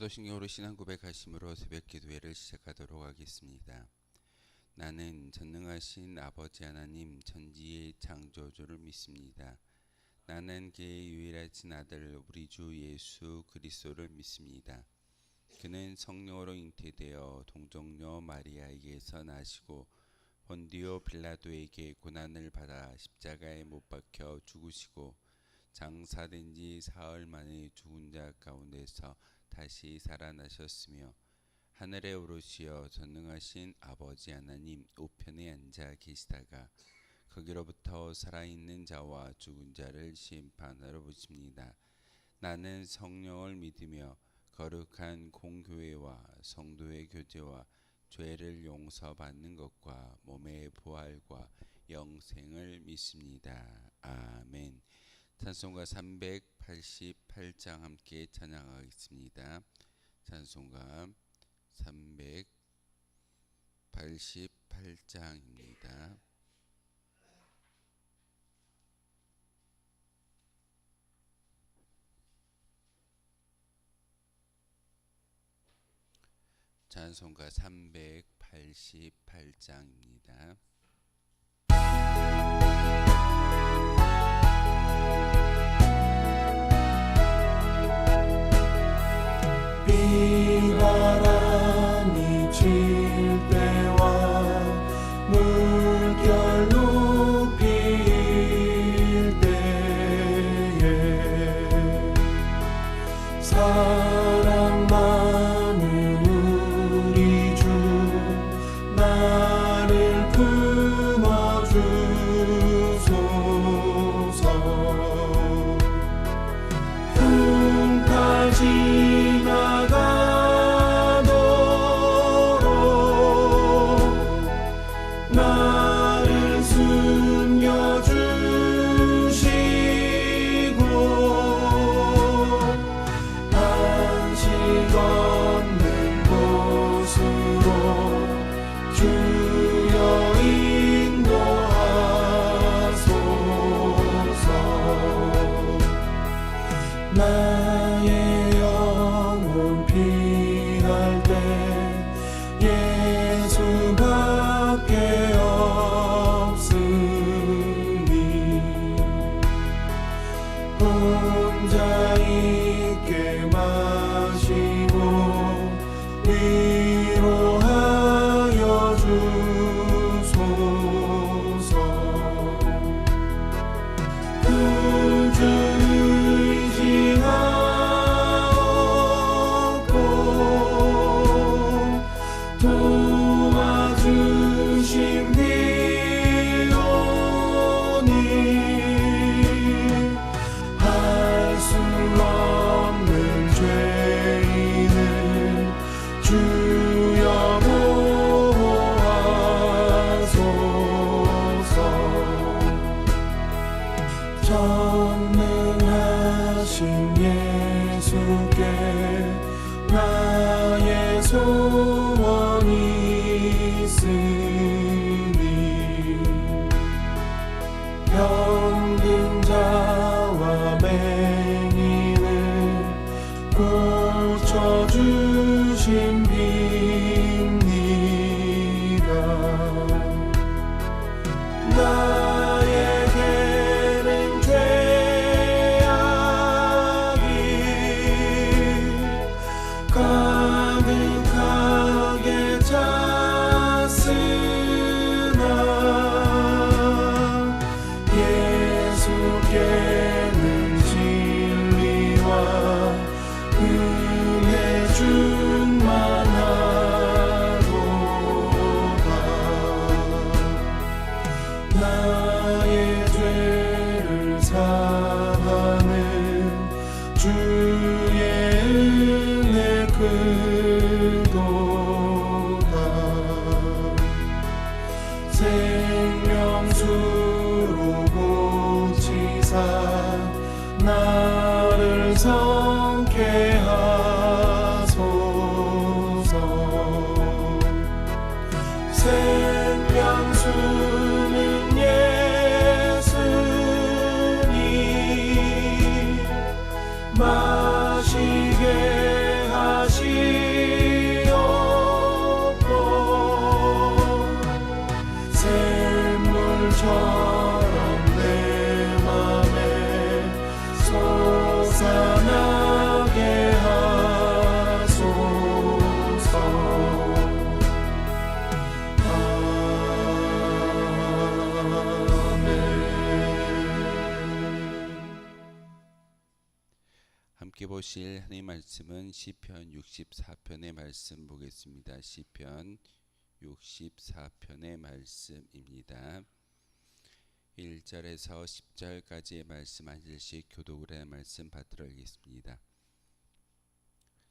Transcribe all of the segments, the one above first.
사도신경으로 신앙 고백하심으로 새벽 기도회를 시작하도록 하겠습니다. 나는 전능하신 아버지 하나님 천지의 창조주를 믿습니다. 나는 그의 유일하신 아들 우리 주 예수 그리스도를 믿습니다. 그는 성령으로 잉태되어 동정녀 마리아에게서 나시고 본디오 빌라도에게 고난을 받아 십자가에 못 박혀 죽으시고 장사된 지 사흘 만에 죽은 자 가운데서 다시 살아나셨으며 하늘에 오르시어 전능하신 아버지 하나님 우편에 앉아 계시다가 거기로부터 살아있는 자와 죽은 자를 심판하러 오십니다. 나는 성령을 믿으며 거룩한 공교회와 성도의 교제와 죄를 용서받는 것과 몸의 부활과 영생을 믿습니다. 아멘. 찬송가 388장 함께 찬양하겠습니다. 찬송가 388장입니다. 찬송가 388장입니다. 비바람이 칠 때와 물결 높일 때에 사랑 많은 우리 주 나를 품어주소서. 흠타 지나가도록 나를 숨겨주시고 안식 없는 곳으로 주여 인도하소서. 나의 영혼 피할 때 예수밖에 없으니 혼자 있게 마시고 위로하여 주소서. 구주 의지하옵고 도와주신 비오니 할 수 없는 죄인을 주여 보호하소서. 전능하신 예수께 나의 소원이 있으니 병든 자와 맹인을 고쳐주신 빕니다. 나에게는 죄악이 가득하게 찼으나 예수께는 진리와 은혜 충만하도다. 바람처럼 내 맘에 솟아나게 하소서. 함께 보실 하나님의 말씀은 시편 64편의 말씀 보겠습니다. 시편 64편의 말씀입니다. 1절에서 10절까지의 말씀 한 절씩 교독을 해 말씀 받들어 읽겠습니다.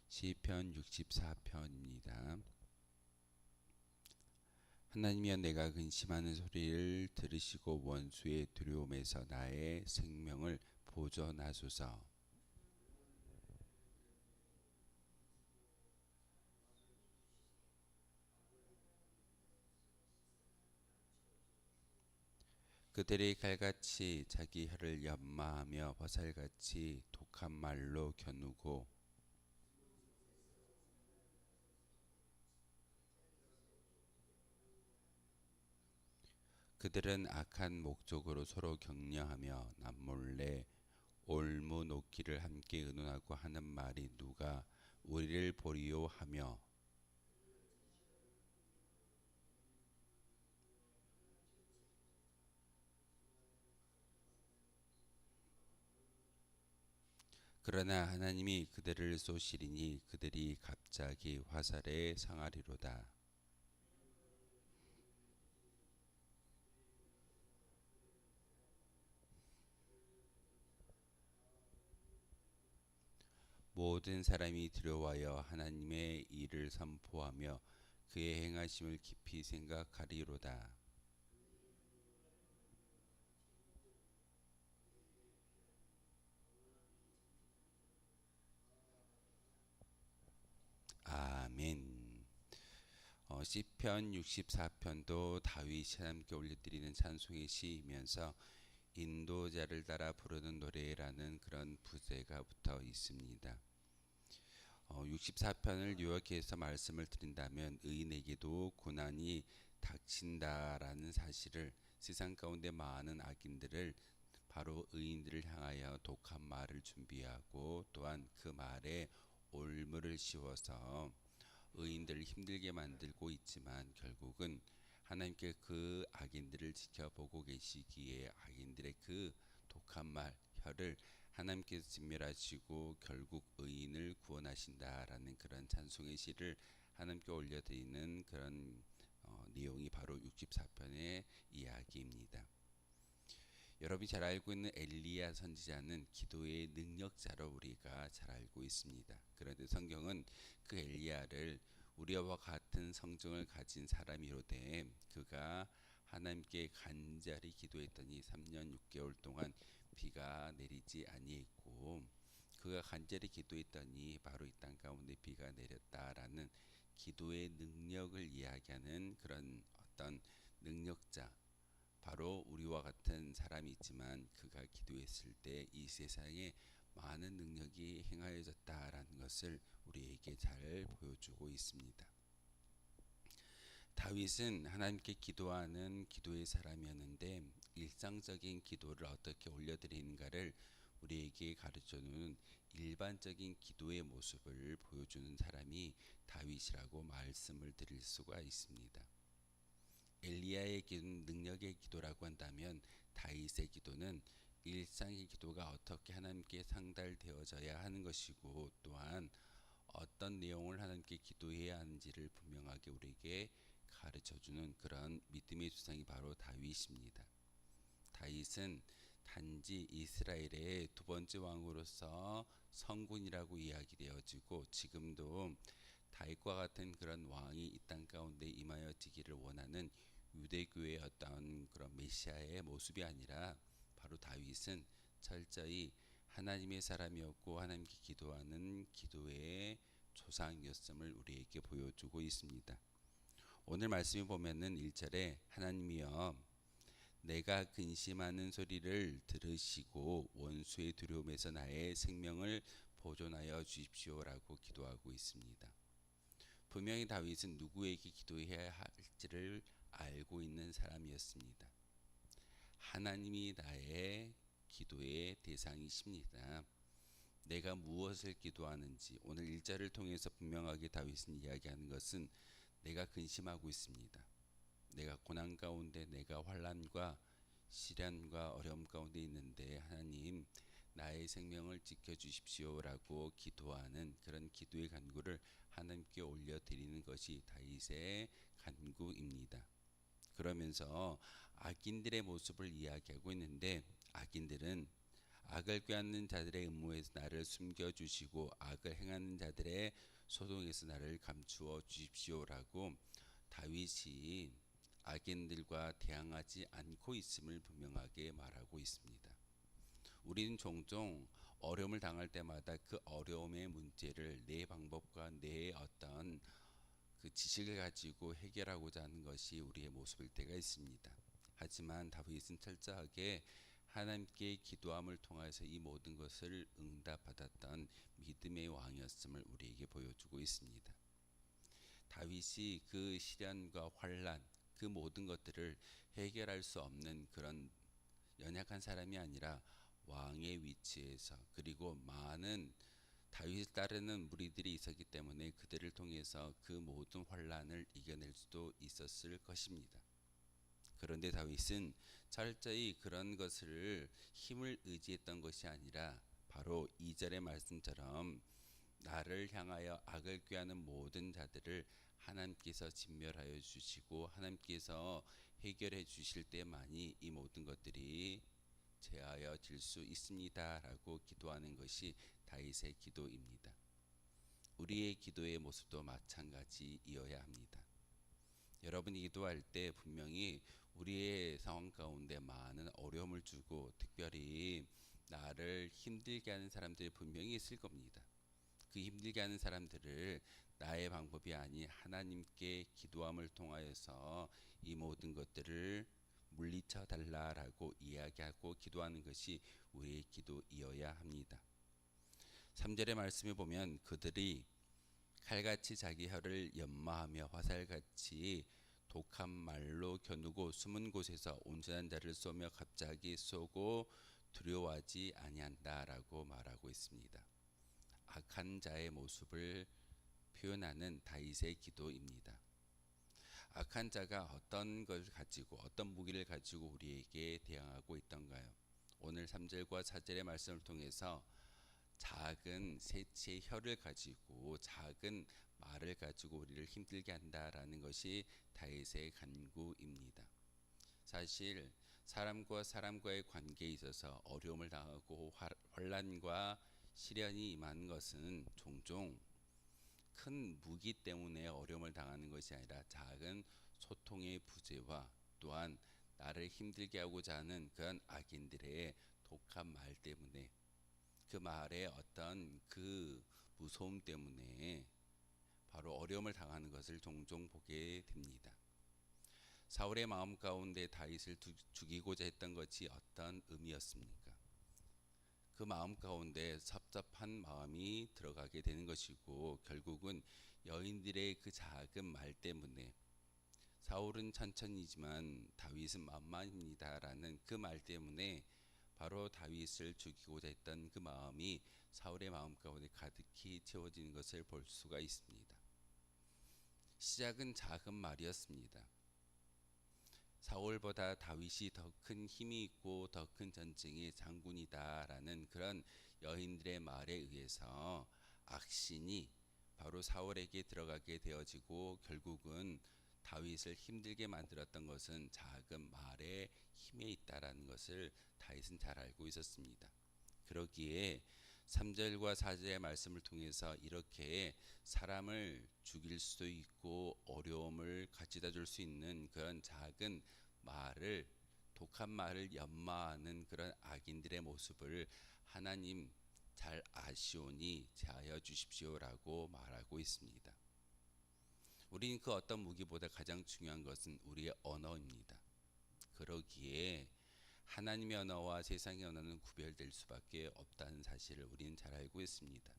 시편 64편입니다. 하나님이여, 내가 근심하는 소리를 들으시고 원수의 두려움에서 나의 생명을 보존하소서. 그들이 칼같이 자기 혀를 연마하며 버살같이 독한 말로 겨누고 그들은 악한 목적으로 서로 격려하며 남몰래 올무 놓기를 함께 의논하고 하는 말이 누가 우리를 보리요 하며 그러나 하나님이 그들을 쏘시리니 그들이 갑자기 화살에 상하리로다. 모든 사람이 두려워하여 하나님의 일을 선포하며 그의 행하심을 깊이 생각하리로다. 아멘. 시편 64편도 다윗이 하나님께 올려드리는 찬송의 시이면서 인도자를 따라 부르는 노래라는 그런 부제가 붙어 있습니다. 64편을 요약해서 말씀을 드린다면 의인에게도 고난이 닥친다라는 사실을, 세상 가운데 많은 악인들을 바로 의인들을 향하여 독한 말을 준비하고 또한 그 말에 올무를 씌워서 의인들을 힘들게 만들고 있지만 결국은 하나님께 그 악인들을 지켜보고 계시기에 악인들의 그 독한 말, 혀를 하나님께서 진멸하시고 결국 의인을 구원하신다라는 그런 찬송의 시를 하나님께 올려드리는 그런 내용이 바로 64편의 이야기입니다. 여러분이 잘 알고 있는 엘리야 선지자는 기도의 능력자로 우리가 잘 알고 있습니다. 그런데 성경은 그 엘리야를 우리와 같은 성정을 가진 사람이로되 그가 하나님께 간절히 기도했더니 3년 6개월 동안 비가 내리지 아니했고 그가 간절히 기도했더니 바로 이 땅 가운데 비가 내렸다라는 기도의 능력을 이야기하는 그런 어떤 능력자, 바로 우리와 같은 사람이 있지만 그가 기도했을 때 이 세상에 많은 능력이 행하여졌다라는 것을 우리에게 잘 보여주고 있습니다. 다윗은 하나님께 기도하는 기도의 사람이었는데 일상적인 기도를 어떻게 올려드리는가를 우리에게 가르쳐주는 일반적인 기도의 모습을 보여주는 사람이 다윗이라고 말씀을 드릴 수가 있습니다. 엘리야의 기도는 능력의 기도라고 한다면 다윗의 기도는 일상의 기도가 어떻게 하나님께 상달되어져야 하는 것이고 또한 어떤 내용을 하나님께 기도해야 하는지를 분명하게 우리에게 가르쳐주는 그런 믿음의 조상이 바로 다윗입니다. 다윗은 단지 이스라엘의 두 번째 왕으로서 성군이라고 이야기되어지고 지금도 다윗과 같은 그런 왕이 이 땅 가운데 임하여지기를 원하는 유대교의 어떤 그런 메시아의 모습이 아니라 바로 다윗은 철저히 하나님의 사람이었고 하나님께 기도하는 기도의 조상이었음을 우리에게 보여주고 있습니다. 오늘 말씀에 보면은 1절에 하나님이여 내가 근심하는 소리를 들으시고 원수의 두려움에서 나의 생명을 보존하여 주십시오라고 기도하고 있습니다. 분명히 다윗은 누구에게 기도해야 할지를 알고 있는 사람이었습니다. 하나님이 나의 기도의 대상이십니다. 내가 무엇을 기도하는지 오늘 일절을 통해서 분명하게 다윗은 이야기하는 것은 내가 근심하고 있습니다. 내가 고난 가운데, 내가 환난과 시련과 어려움 가운데 있는데 하나님 나의 생명을 지켜주십시오라고 기도하는 그런 기도의 간구를 하나님께 올려드리는 것이 다윗의 간구입니다. 그러면서 악인들의 모습을 이야기하고 있는데, 악인들은 악을 꾀하는 자들의 음모에서 나를 숨겨주시고 악을 행하는 자들의 소동에서 나를 감추어 주십시오라고 다윗이 악인들과 대항하지 않고 있음을 분명하게 말하고 있습니다. 우리는 종종 어려움을 당할 때마다 그 어려움의 문제를 내 방법과 내 어떤 그 지식을 가지고 해결하고자 하는 것이 우리의 모습일 때가 있습니다. 하지만 다윗은 철저하게 하나님께 기도함을 통해서 이 모든 것을 응답받았던 믿음의 왕이었음을 우리에게 보여주고 있습니다. 다윗이 그 시련과 환난 그 모든 것들을 해결할 수 없는 그런 연약한 사람이 아니라 왕의 위치에서, 그리고 많은 다윗을 따르는 무리들이 있었기 때문에 그들을 통해서 그 모든 환난을 이겨낼 수도 있었을 것입니다. 그런데 다윗은 철저히 그런 것을 힘을 의지했던 것이 아니라 바로 2절의 말씀처럼 나를 향하여 악을 꾀하는 모든 자들을 하나님께서 진멸하여 주시고 하나님께서 해결해 주실 때만이 이 모든 것들이 제하여질 수 있습니다라고 기도하는 것이 다윗의 기도입니다. 우리의 기도의 모습도 마찬가지이어야 합니다. 여러분이 기도할 때 분명히 우리의 상황 가운데 많은 어려움을 주고 특별히 나를 힘들게 하는 사람들이 분명히 있을 겁니다. 그 힘들게 하는 사람들을 나의 방법이 아닌 하나님께 기도함을 통하여서 이 모든 것들을 물리쳐 달라라고 이야기하고 기도하는 것이 우리의 기도이어야 합니다. 3절의 말씀에 보면 그들이 칼같이 자기 혀를 연마하며 화살같이 독한 말로 겨누고 숨은 곳에서 온전한 자를 쏘며 갑자기 쏘고 두려워하지 아니한다라고 말하고 있습니다. 악한 자의 모습을 표현하는 다윗의 기도입니다. 악한 자가 어떤 것을 가지고 어떤 무기를 가지고 우리에게 대항하고 있던가요? 오늘 3절과 4절의 말씀을 통해서 작은 새치의 혀를 가지고 작은 말을 가지고 우리를 힘들게 한다라는 것이 다윗의 간구입니다. 사실 사람과 사람과의 관계에 있어서 어려움을 당하고 환난과 시련이 임하는 것은 종종 큰 무기 때문에 어려움을 당하는 것이 아니라 작은 소통의 부재와 또한 나를 힘들게 하고자 하는 그런 악인들의 독한 말 때문에, 그 말의 어떤 그 무서움 때문에 바로 어려움을 당하는 것을 종종 보게 됩니다. 사울의 마음 가운데 다윗을 죽이고자 했던 것이 어떤 의미였습니까? 그 마음 가운데 섭섭한 마음이 들어가게 되는 것이고 결국은 여인들의 그 작은 말 때문에 사울은 천천히지만 다윗은 만만입니다라는 그 말 때문에 바로 다윗을 죽이고자 했던 그 마음이 사울의 마음 가운데 가득히 채워지는 것을 볼 수가 있습니다. 시작은 작은 말이었습니다. 사울보다 다윗이 더 큰 힘이 있고 더 큰 전쟁의 장군이다라는 그런 여인들의 말에 의해서 악신이 바로 사울에게 들어가게 되어지고 결국은 다윗을 힘들게 만들었던 것은 작은 말의 힘에 있다라는 것을 다윗은 잘 알고 있었습니다. 그러기에 3절과 4절의 말씀을 통해서 이렇게 사람을 죽일 수도 있고 어려움을 가져다 줄 수 있는 그런 작은 말을, 독한 말을 연마하는 그런 악인들의 모습을 하나님 잘 아시오니 제하여 주십시오라고 말하고 있습니다. 우리는 그 어떤 무기보다 가장 중요한 것은 우리의 언어입니다. 그러기에 하나님의 언어와 세상의 언어는 구별될 수밖에 없다는 사실을 우리는 잘 알고 있습니다.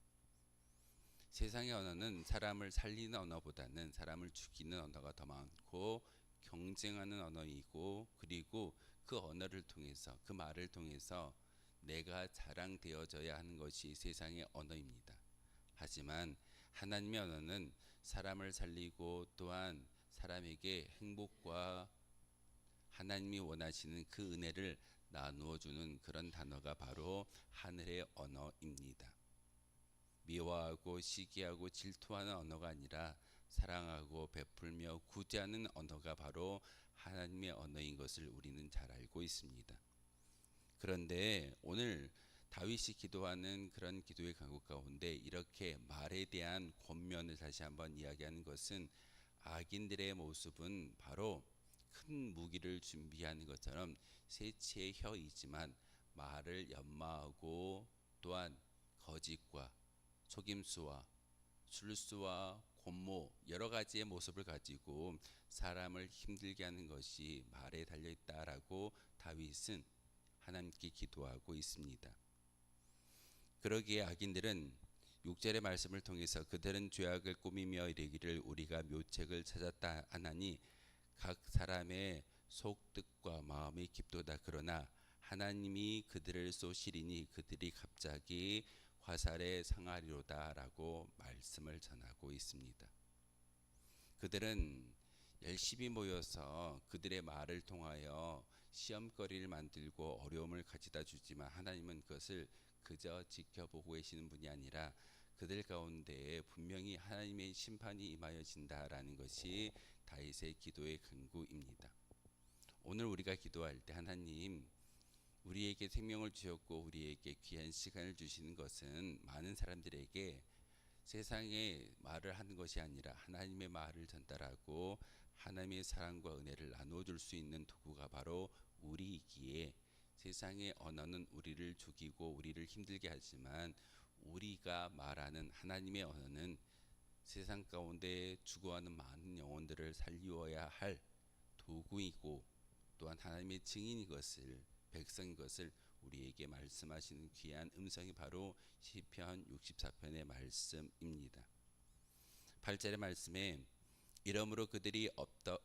세상의 언어는 사람을 살리는 언어보다는 사람을 죽이는 언어가 더 많고 경쟁하는 언어이고, 그리고 그 언어를 통해서 그 말을 통해서 내가 자랑되어져야 하는 것이 세상의 언어입니다. 하지만 하나님의 언어는 사람을 살리고 또한 사람에게 행복과 하나님이 원하시는 그 은혜를 나누어 주는 그런 단어가 바로 하늘의 언어입니다. 미워하고 시기하고 질투하는 언어가 아니라 사랑하고 베풀며 구제하는 언어가 바로 하나님의 언어인 것을 우리는 잘 알고 있습니다. 그런데 오늘 다윗이 기도하는 그런 기도의 간구 가운데 이렇게 말에 대한 권면을 다시 한번 이야기하는 것은 악인들의 모습은 바로 큰 무기를 준비하는 것처럼 새치의 혀이지만 말을 연마하고 또한 거짓과 속임수와 술수와 권모 여러 가지의 모습을 가지고 사람을 힘들게 하는 것이 말에 달려 있다라고 다윗은 하나님께 기도하고 있습니다. 그러기에 악인들은 6절의 말씀을 통해서 그들은 죄악을 꾸미며 이르기를 우리가 묘책을 찾았다 하나니 각 사람의 속뜻과 마음이 깊도다. 그러나 하나님이 그들을 쏘시리니 그들이 갑자기 화살에 상하리로다 라고 말씀을 전하고 있습니다. 그들은 열심히 모여서 그들의 말을 통하여 시험거리를 만들고 어려움을 가져다 주지만 하나님은 그것을 그저 지켜보고 계시는 분이 아니라 그들 가운데에 분명히 하나님의 심판이 임하여진다라는 것이 다윗의 기도의 근구입니다. 오늘 우리가 기도할 때 하나님 우리에게 생명을 주셨고 우리에게 귀한 시간을 주시는 것은 많은 사람들에게 세상의 말을 하는 것이 아니라 하나님의 말을 전달하고 하나님의 사랑과 은혜를 나누어 줄 수 있는 도구가 바로 우리이기에 세상의 언어는 우리를 죽이고 우리를 힘들게 하지만 우리가 말하는 하나님의 언어는 세상 가운데 죽어가는 많은 영혼들을 살리어야 할 도구이고 또한 하나님의 증인인 것을 백성인 것을 우리에게 말씀하시는 귀한 음성이 바로 시편 64편의 말씀입니다. 8절의 말씀에 이러므로 그들이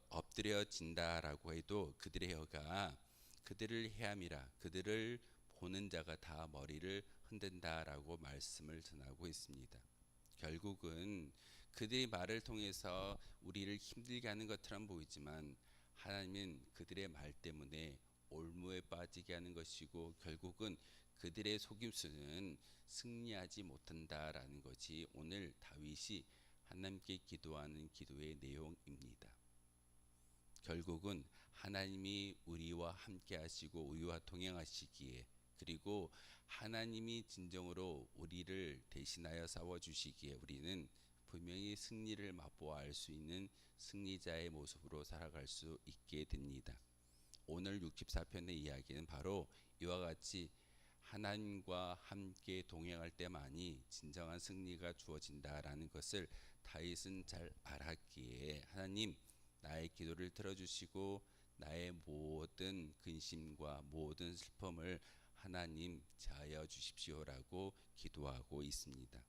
엎드려진다라고 해도 그들의 혀가 그들을 해함이라 그들을 보는 자가 다 머리를 흔든다라고 말씀을 전하고 있습니다. 결국은 그들의 말을 통해서 우리를 힘들게 하는 것처럼 보이지만 하나님은 그들의 말 때문에 올무에 빠지게 하는 것이고 결국은 그들의 속임수는 승리하지 못한다라는 것이 오늘 다윗이 하나님께 기도하는 기도의 내용입니다. 결국은 하나님이 우리와 함께 하시고 우리와 동행하시기에 그리고 하나님이 진정으로 우리를 대신하여 싸워주시기에 우리는 분명히 승리를 맛보아 알 수 있는 승리자의 모습으로 살아갈 수 있게 됩니다. 오늘 64편의 이야기는 바로 이와 같이 하나님과 함께 동행할 때만이 진정한 승리가 주어진다라는 것을 다윗은 잘 알았기에 하나님 나의 기도를 들어주시고 나의 모든 근심과 모든 슬픔을 하나님 자하여 주십시오라고 기도하고 있습니다.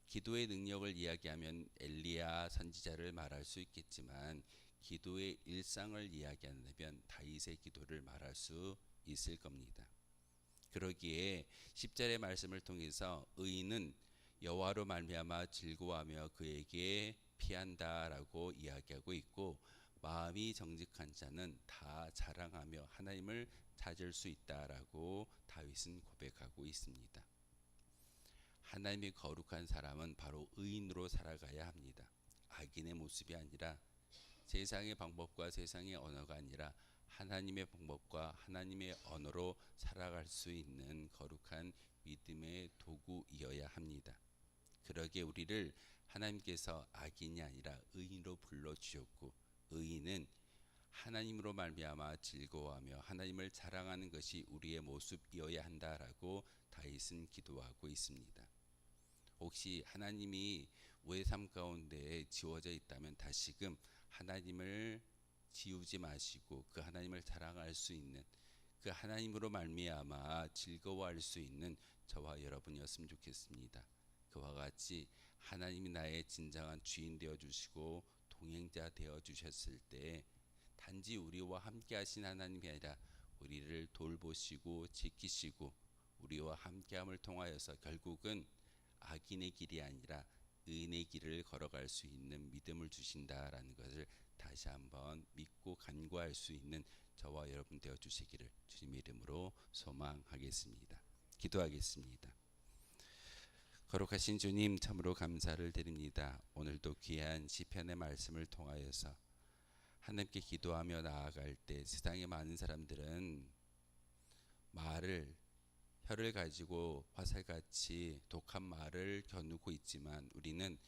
기도의 능력을 이야기하면 엘리야 선지자를 말할 수 있겠지만 기도의 일상을 이야기한다면 다윗의 기도를 말할 수 있을 겁니다. 그러기에 10절의 말씀을 통해서 의인은 여호와로 말미암아 즐거워하며 그에게 피한다라고 이야기하고 있고 마음이 정직한 자는 다 자랑하며 하나님을 찾을 수 있다라고 다윗은 고백하고 있습니다. 하나님이 거룩한 사람은 바로 의인으로 살아가야 합니다. 악인의 모습이 아니라 세상의 방법과 세상의 언어가 아니라 하나님의 방법과 하나님의 언어로 살아갈 수 있는 거룩한 믿음의 도구이어야 합니다. 그러기에 우리를 하나님께서 악인이 아니라 의인으로 불러주셨고 의인은 하나님으로 말미암아 즐거워하며 하나님을 자랑하는 것이 우리의 모습이어야 한다라고 다윗은 기도하고 있습니다. 혹시 하나님이 우리의 삶 가운데 지워져 있다면 다시금 하나님을 지우지 마시고 그 하나님을 자랑할 수 있는 그 하나님으로 말미암아 즐거워할 수 있는 저와 여러분이었으면 좋겠습니다. 그와 같이 하나님이 나의 진정한 주인 되어 주시고 동행자 되어 주셨을 때 단지 우리와 함께 하신 하나님이 아니라 우리를 돌보시고 지키시고 우리와 함께함을 통하여서 결국은 악인의 길이 아니라 의인의 길을 걸어갈 수 있는 믿음을 주신다라는 것을 다시 한번 믿고 간구할 수 있는 저와 여러분 되어 주시기를 주님의 이름으로 소망하겠습니다. 기도하겠습니다. 거룩하신 주님, 참으로 감사를 드립니다. 오늘도 귀한 시편의 말씀을 통하여서 하나님께 기도하며 나아갈 때 세상의 많은 사람들은 혀를 가지고 화살같이 독한 말을 겨누고 있지만 우리는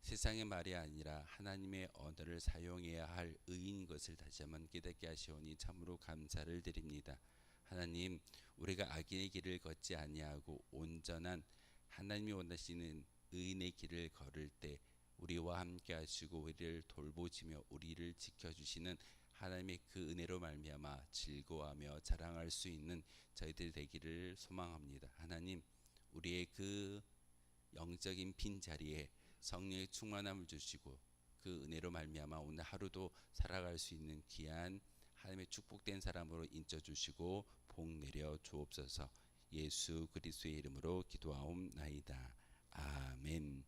세상의 말이 아니라 하나님의 언어를 사용해야 할 의인인 것을 다시 한번 깨닫게 하시오니 참으로 감사를 드립니다. 하나님, 우리가 악인의 길을 걷지 아니하고 온전한 하나님이 원하시는 의인의 길을 걸을 때 우리와 함께 하시고 우리를 돌보시며 우리를 지켜주시는 하나님의 그 은혜로 말미암아 즐거워하며 자랑할 수 있는 저희들 되기를 소망합니다. 하나님, 우리의 그 영적인 빈자리에 성령의 충만함을 주시고 그 은혜로 말미암아 오늘 하루도 살아갈 수 있는 귀한 하나님의 축복된 사람으로 인쳐주시고 복 내려 주옵소서. 예수 그리스도의 이름으로 기도하옵나이다. 아멘.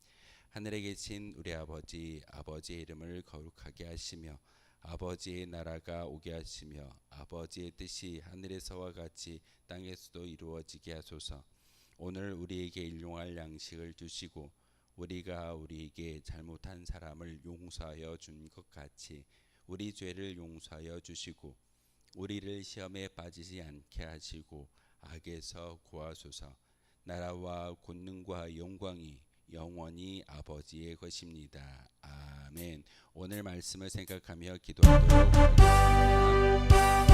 하늘에 계신 우리 아버지, 아버지의 이름을 거룩하게 하시며 아버지의 나라가 오게 하시며 아버지의 뜻이 하늘에서와 같이 땅에서도 이루어지게 하소서. 오늘 우리에게 일용할 양식을 주시고 우리가 우리에게 잘못한 사람을 용서하여 준 것 같이 우리 죄를 용서하여 주시고 우리를 시험에 빠지지 않게 하시고 악에서 구하소서. 나라와 권능과 영광이 영원히 아버지의 것입니다. 아멘. 오늘 말씀을 생각하며 기도하도록 하겠습니다.